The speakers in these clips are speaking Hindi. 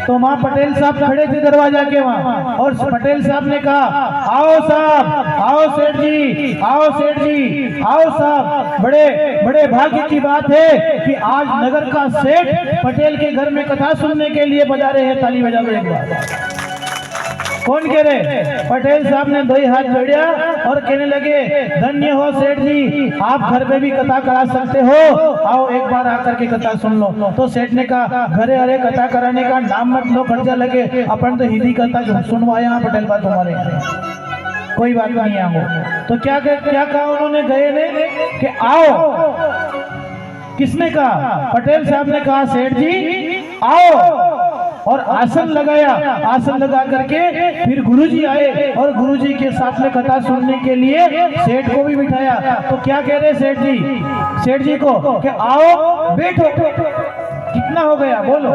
तो वहाँ पटेल साहब खड़े थे दरवाजा के वहाँ, और पटेल साहब ने कहा आओ साहब, आओ सेठ जी, आओ सेठ जी, आओ साहब। बड़े बड़े भाग्य की बात है कि आज नगर का सेठ पटेल के घर में कथा सुनने के लिए पधारे हैं। ताली बजा दो एक बार। कौन कह रहे? पटेल साहब ने दो हाथ जोड़िया और कहने लगे धन्य हो सेठ जी, आप घर पे भी कथा करा सकते हो, आओ एक बार आकर के कथा सुन लो। तो सेठ ने कहा घरे अरे कथा कराने का नाम मत लो, खर्चा लगे, अपन तो हिंदी कथा सुनवाए यहाँ पटेल बा तुम्हारे, कोई बात नहीं आओ। तो क्या कहा उन्होंने गए ने कि आओ। किसने कहा? पटेल साहब ने कहा सेठ जी आओ, और आसन लगाया। आसन लगा करके फिर गुरुजी आए और गुरुजी के साथ में कथा सुनने के लिए सेठ को भी बिठाया। तो क्या कह रहे सेठ जी को कि आओ बैठो। कितना हो गया बोलो?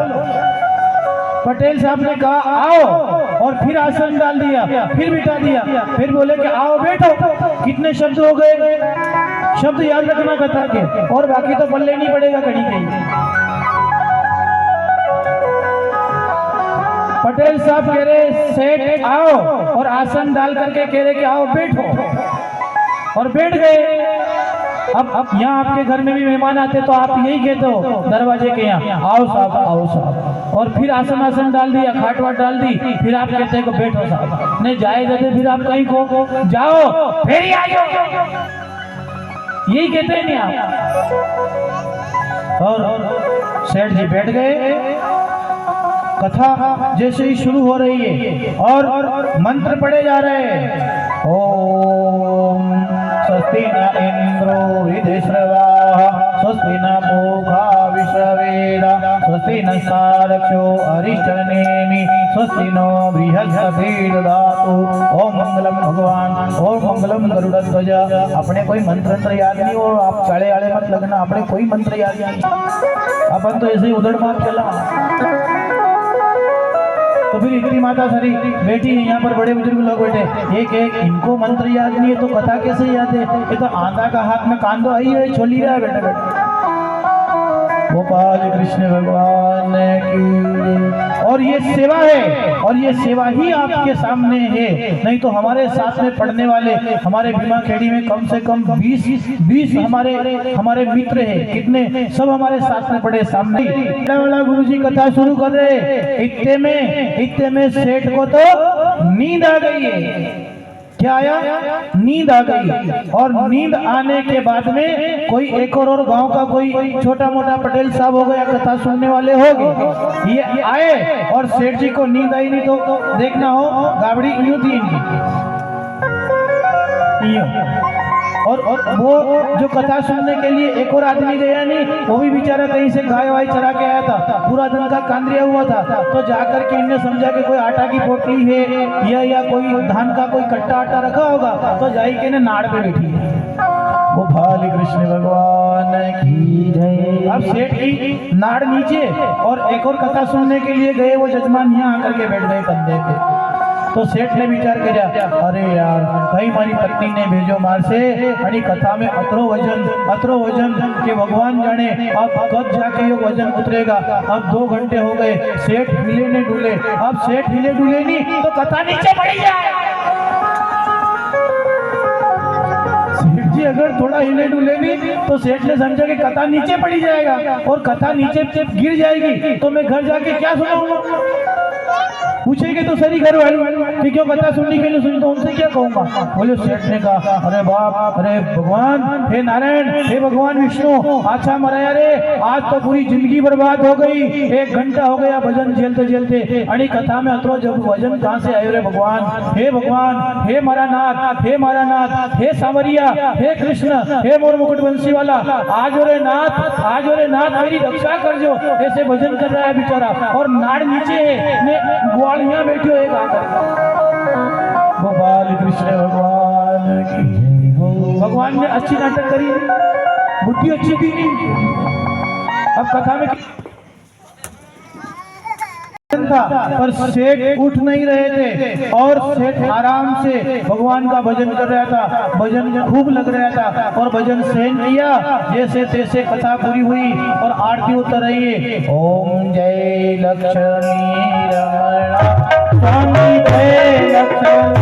पटेल साहब ने कहा आओ, और फिर आसन डाल दिया, फिर बिठा दिया, फिर बोले कि आओ बैठो। कितने शब्द हो गए? शब्द याद रखना कथा के, और बाकी तो पल्ले नहीं पड़ेगा कहीं कहीं। पटेल साहब कह रहे सेठ आओ, और आसन डाल करके कह रहे कि आओ बैठो, और बैठ गए। अब यहाँ आपके घर में भी मेहमान आते तो आप यही कहते हो दरवाजे के यहाँ आओ साहब, आओ साहब, और फिर आसन डाल दिया, खाट वाट डाल दी, फिर आप कहते हैं को बैठो साहब। नहीं जाए जाते फिर आप कहीं को जाओ फिर ही आइयो, यही कहते हैं नहीं आप। और सेठ जी बैठ गए। कथा जैसे ही शुरू हो रही है और मंत्र पढ़े जा रहे हैं। ओम स्वस्ति न इंद्रो वृद्धश्रवाः स्वस्ति न पूषा विश्ववेदाः स्वस्ति न सारक्षो अरिष्टनेमि स्वस्ति नो बृहस्पतिर्दधातु। ओम मंगलम भगवान, ओम मंगलम गरुड़ध्वज। अपने कोई मंत्र याद नहीं हो, आप चाले आले मत लगना, अपने कोई मंत्र याद नहीं, अपन तो ऐसे ही उधड़ मार चला। तो फिर इतनी माता सारी बैठी है यहाँ पर, बड़े बुजुर्ग लोग बैठे, एक इनको मंत्र याद नहीं है तो कथा कैसे याद है? ये तो आंधा का हाथ में कांदो आई है, छोली रहा है बेटा बेटा। गोपाल कृष्ण भगवान की। और ये सेवा है, और ये सेवा ही आपके सामने है। नहीं तो हमारे साथ में पढ़ने वाले हमारे भीमा खेड़ी में कम से कम 20 हमारे मित्र है। कितने? सब हमारे साथ में पढ़े सामने। वाला गुरुजी कथा शुरू कर रहे, इतने में सेठ को तो नींद आ गई है। क्या आया? नींद आ गई। और नींद आने के बाद में कोई एक और गांव का कोई छोटा मोटा पटेल साहब हो गया, कथा सुनने वाले हो गए, ये आए और सेठ जी को नींद आई नहीं तो देखना हो गाबड़ी यूं थी इनकी, और वो जो कथा सुनने के लिए एक और आदमी गया नहीं, वो भी बेचारा कहीं से गाय वाय चरा के आया था, पूरा दिन का कांद्रिया हुआ था। तो जाकर के इनने समझा कि कोई आटा की पोटली है या कोई धान का कोई कट्टा आटा रखा होगा, तो जाई के ने नाड़ पे बैठी है। गोपाल कृष्ण भगवान की जय। अब सेठ की नाड़ नीचे और एक और कथा सुनने के लिए गए वो जजमान यहाँ आकर के बैठ गए कंधे पे। तो सेठ ने विचार किया, अरे यार कहीं हमारी पत्नी ने भेजो मार से अड़ी कथा में अतरो वजन के भगवान जाने अब कब जाके ये वजन उतरेगा। अब 2 घंटे हो गए, सेठ हिले ने डुले। अब सेठ हिले डुले नहीं तो कथा नीचे पड़ी जाए। सेठ जी अगर थोड़ा हिले डुले नहीं तो सेठ ने समझा कि कथा नीचे पड़ी जाएगा, और कथा नीचे गिर जाएगी तो मैं घर जाके क्या सुनाऊंगा। पूछेंगे तो सही घर वाले कि क्यों कथा सुनने के लिए सुनी, तो उनसे क्या कहूंगा। बोले सेठ ने कहा, अरे बाप, अरे भगवान, हे नारायण, हे भगवान विष्णु, अच्छा मराया रे, आज तो पूरी जिंदगी बर्बाद हो गई। 1 घंटा हो गया भजन झेलते अड़ी कथा में अतरो जब वजन कहाँ से आयो रे भगवान। हे भगवान, हे मारानाथ, हे मारानाथ, हे सांवरिया, हे कृष्ण, हे मोर मुकुट बंसी वाला, आज रे नाथ मेरी रक्षा कर जो। ऐसे भजन कर रहा है बेचारा, और नाड़ नीचे है, यहाँ बैठे एक आकर। गोपाल कृष्ण भगवान की जय हो। भगवान ने अच्छी नाटक करी, बुद्धि अच्छी थी। अब कथा में था, पर सेठ उठ नहीं रहे थे और सेठ आराम से भगवान का भजन कर रहा था। भजन खूब लग रहा था और भजन सहन किया। जैसे तैसे कथा पूरी हुई और आरती उतर रही है। ओम जय लक्ष्मी रमणा स्वामी जय लक्ष्मी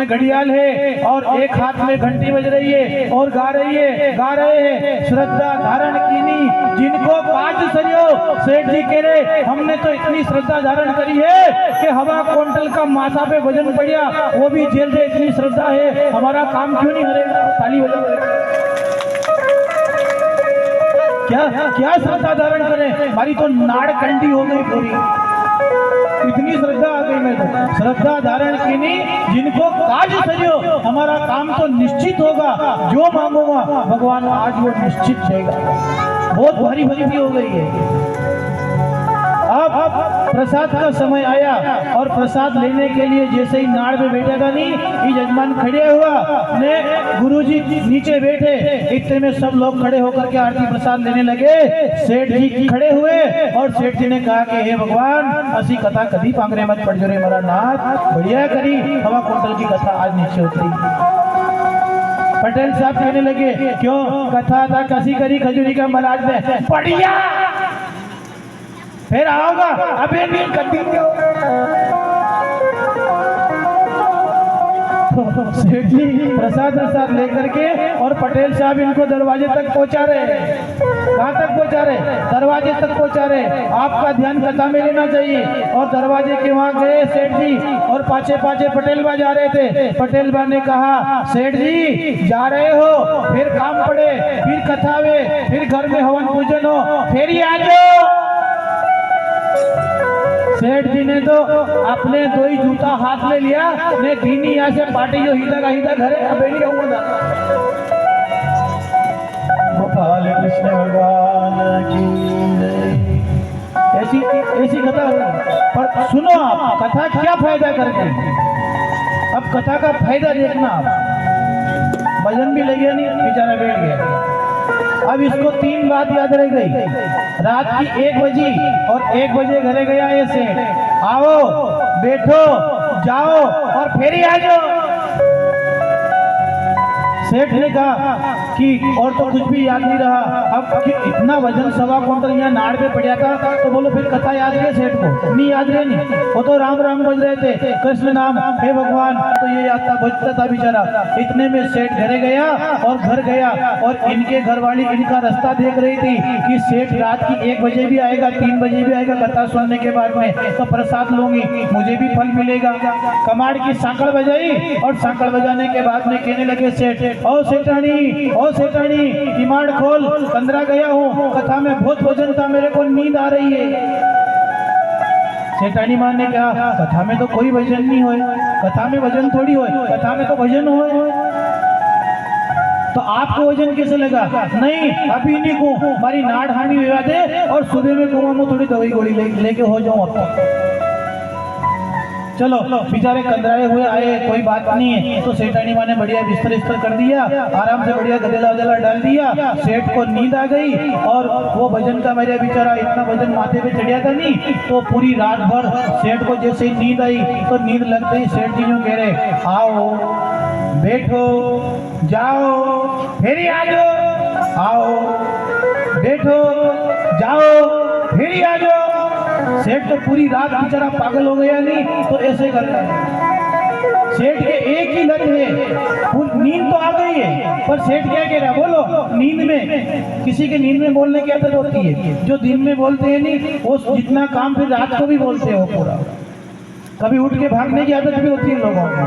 घड़ियाल है और एक हाथ में घंटी बज रही है और गा रहे हैं श्रद्धा धारण कीनी जिनको काज सरियो। सेठ जी कह रहे हमने तो इतनी श्रद्धा धारण करी है कि हवा क्विंटल का माथा पे वजन पड़ा वो भी जेल से इतनी श्रद्धा है, हमारा काम क्यों नहीं हरेगा। ताली बजाओ। क्या श्रद्धा धारण करें, हमारी तो नाड़ कंडी हो गई पूरी, इतनी श्रद्धा आ गई। मैं तो श्रद्धा धारण की नहीं जिनको काज सरियो, हमारा काम तो निश्चित होगा, जो मांगूंगा भगवान आज वो निश्चित देगा। बहुत भारी भक्ति हो गई है। अब प्रसाद का समय आया और प्रसाद लेने के लिए जैसे ही नाड़ में बैठा था नहीं, ये जजमान खड़े हुआ ने गुरुजी नीचे बैठे, इतने में सब लोग खड़े होकर के आरती प्रसाद लेने लगे। सेठ जी खड़े हुए और सेठ जी ने कहा कि हे भगवान असी कथा कभी पांगरे मत पड़ जो रे मेरा नाथ, बढ़िया करी हवा कुंटल की कथा आज नीचे उतरी। पटेल साहब कहने लगे क्यों कथा था कसी करी खजूरी का महाराज ने, बढ़िया फिर आओगा अबे नहीं कटी। सेठ जी प्रसाद लेकर के और पटेल साहब इनको दरवाजे तक पहुंचा रहे। कहाँ तक पहुंचा रहे? दरवाजे तक पहुंचा रहे। आपका ध्यान कथा में लेना चाहिए। और दरवाजे के वहां गए सेठ जी और पाछे पटेल बा जा रहे थे। पटेल बा ने कहा सेठ जी जा रहे हो, फिर काम पड़े, फिर कथा वे, फिर घर में हवन पूजन हो, फिर ही आ जाओ। सेठ जी ने तो अपने दो ही जूता हाथ में लिया ने दीनी यहाँ से पार्टी जो हिला घरे बैठी रहूंगा। गोपाल कृष्ण भगवान की ऐसी कथा पर सुनो आप कथा क्या फायदा करती। अब कथा का फायदा देखना आप। भजन भी लगे नहीं बेचारा बैठ गया। अब इसको 3 बात याद रह गई। रात की 1 बजी और 1 बजे घरे गया ये सेठ, आओ बैठो जाओ और फिर ही आ जाओ। सेठ ने कहा कि और तो कुछ भी याद नहीं रहा। अब कि इतना वजन 1.25 क्विंटल यहाँ नाड़ पे पड़ा था तो बोलो फिर कथा याद रही सेठ को? नहीं याद रही। नहीं वो तो राम राम बज रहे थे, कृष्ण नाम हे भगवान तो ये याद था, बजता था बेचारा। इतने में सेठ घरे गया और घर गया और इनके घर वाली इनका रास्ता देख रही थी कि सेठ रात की 1 बजे भी आएगा, 3 बजे भी आएगा कथा सुनने के बाद में तो प्रसाद लूंगी, मुझे भी फल मिलेगा। कमाड़ की सांकड़ बजाई और सांकड़ बजाने के बाद में कहने लगे सेठ ओ सेठानी किमाड़ खोल, 15 गया हूँ, कथा में बहुत भजन था, मेरे को नींद आ रही है। सेठानी मां ने कहा कथा में तो कोई भजन नहीं होए, कथा में भजन थोड़ी होए, कथा में तो भजन होए। तो आपको वजन कैसे लगा? नहीं अभी नहीं को हमारी नाड़ हानि हुआ थे और सुबह में कुआं में थोड़ी दवाई गोली लेके हो जाऊं। अब चलो बेचारे कंदराए हुए आए, कोई बात नहीं है। तो सेठानी माँ ने बढ़िया बिस्तर कर दिया, आराम से बढ़िया गदेला डाल दिया। सेठ को नींद आ गई और वो भजन का मेरा बेचारा इतना वजन माथे पे चढ़िया था नहीं, तो पूरी रात भर सेठ को जैसे ही नींद आई तो नींद लगते ही सेठ जी यूं कह रहे आओ बैठो जाओ फिर आ जाओ, आओ बैठो जाओ फिर ही आ जाओ। सेठ तो पूरी रात बेचारा पागल हो गया नहीं तो ऐसे करता है। सेठ के एक ही लत है, नींद तो आ गई है, पर सेठ क्या कह रहा है बोलो। नींद में किसी के नींद में बोलने की आदत होती है, जो दिन में बोलते हैं नहीं वो जितना काम फिर रात को भी बोलते हो पूरा। कभी उठ के भागने की आदत भी होती है लोगों को।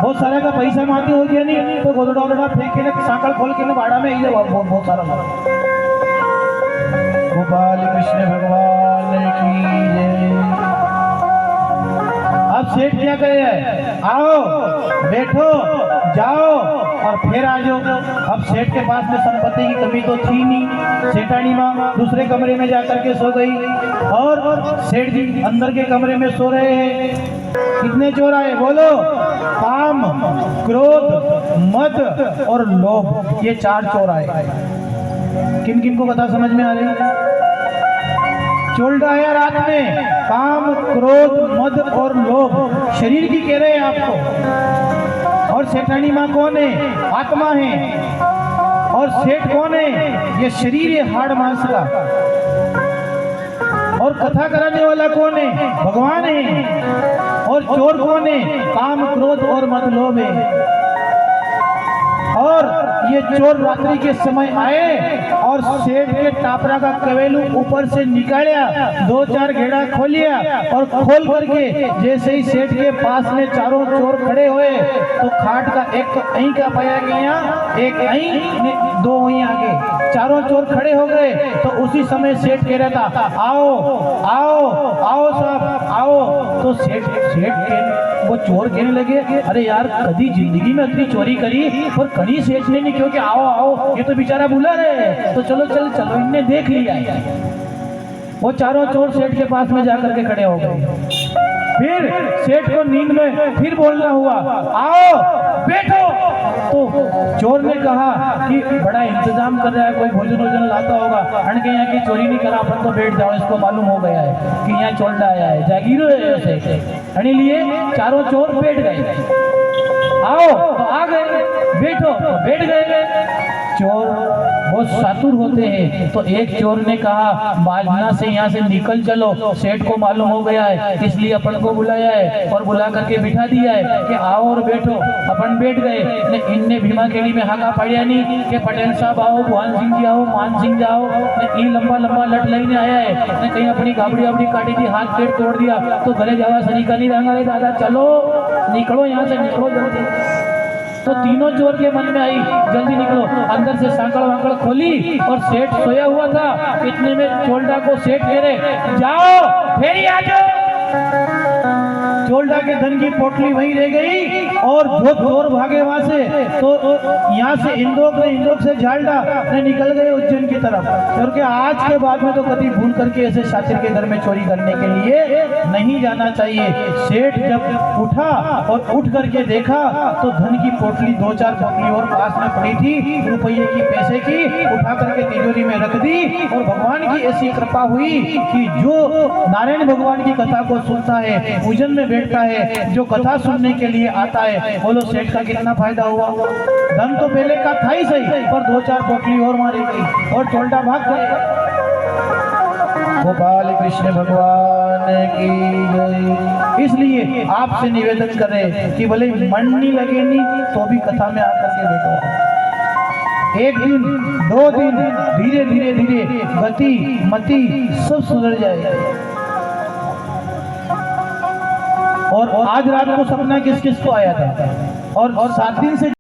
बहुत सारा का पैसा माती हो गया नहीं तो गोदड़ा वोदड़ा फेंक के ना साकड़ खोल के ना भाड़ा में ही बहुत सारा लोग। गोपाल कृष्ण भगवान की जय। अब सेठ क्या कहे है, आओ बैठो जाओ और फिर आ जाओ। अब सेठ के पास में संपत्ति की कमी तो थी नहीं, सेठानी माँ दूसरे कमरे में जाकर के सो गई और सेठ जी अंदर के कमरे में सो रहे हैं। कितने चोर आए बोलो, काम, क्रोध, मद और लोभ, ये 4 चोर आए। किन किन को कथा समझ में आ रही है? चोर आया रात में, काम, क्रोध, मद और लोभ शरीर की कह रहे हैं आपको। और सेठानी माँ कौन है? आत्मा है। और सेठ कौन है? ये शरीर है हाड़ मांस का। और कथा कराने वाला कौन है? भगवान है। और चोर कौन है? काम, क्रोध और मद, लोभ है। और ये चोर रात्रि के समय आए और सेठ के टापरा का कवेलू ऊपर से निकाला, 2-4 घेड़ा खोलिया और खोल करके जैसे ही सेठ के पास में चारों चोर खड़े हुए तो खाट का एक अहीं का पाया गया, एक अहीं, 2 वहीं आगे, चारों चोर खड़े हो गए। तो उसी समय सेठ कह रहा था आओ आओ आओ साहब आओ। तो सेठ वो चोर कहने लगे अरे यार कभी जिंदगी में इतनी चोरी करी और कहीं सेठ ने नहीं, क्योंकि आओ आओ ये तो बेचारा बुला रहे, तो चलो चलो चलो इनने देख लिया। वो चारों चोर सेठ के पास में जाकर के खड़े हो गए। फिर सेठ को नींद में फिर बोलना हुआ आओ बैठो। तो चोर ने कहा कि बड़ा इंतजाम कर रहा है, कोई भोजन वोजन लाता होगा, हन के यहाँ की चोरी नहीं करा, अपन तो बैठ जाओ, इसको मालूम हो गया है कि यहाँ चोर आया है, जागीरो है ऐसे। लिए चारों चोर बैठ गए। आओ तो आ गए, बैठो तो बैठ गए। चोर बहुत चातुर होते हैं, तो एक चोर ने कहा बाजना से यहाँ से निकल चलो, सेठ को मालूम हो गया है इसलिए अपन को बुलाया है और बुला करके बिठा दिया है कि आओ और बैठो। अपन बैठ गए। इनने भीमा केड़ी में हाका पड़िया नहीं कि पटेल साहब आओ, भुवन सिंह जी आओ, मान सिंह जी आओ। ये लंबा लंबा लट लईने आया है ने कहीं अपनी गाबड़ी वाबड़ी काटी थी, हाथ पेट तोड़ दिया तो घरे जावा सरीका नहीं रंगा। दादा चलो निकलो यहाँ से, निकलो जल्दी। तो तीनों चोर के मन में आई जल्दी निकलो। अंदर से सांकड़ वाकड़ खोली और सेठ सोया हुआ था। इतने में चोल्डा को सेठ कह रहे जाओ फेरी आ जाओ। चोल्डा के धन की पोटली वहीं रह गई और जो चोर भागे वहां से, तो यहाँ से इंदौर से झालडा ने निकल गए उज्जैन की तरफ। क्योंकि आज के बाद में तो कभी भूल करके ऐसे शातिर के घर में चोरी करने के लिए नहीं जाना चाहिए। सेठ जब उठा और उठ करके देखा तो धन की पोटली 2-4 पोटली और पास में पड़ी थी, रुपये की, पैसे की, उठा करके तिजोरी में रख दी। और भगवान की ऐसी कृपा हुई कि जो नारायण भगवान की कथा को सुनता है, पूजन में बैठता है, जो कथा सुनने के लिए आता है, बोलो सेठ का कितना फायदा हुआ। धन तो पहले का था ही सही, पर 2-4 पोटली और मारी गई और चोल्टा भाग गया। गोपाल कृष्ण भगवान की जय। इसलिए आपसे निवेदन करें कि भले मन नहीं लगे नहीं तो भी कथा में आकर के बैठो। 1 दिन 2 दिन धीरे धीरे धीरे गति मति सब सुधर जाएगा। और आज रात को सपना किस किस को आया था और 7 दिन से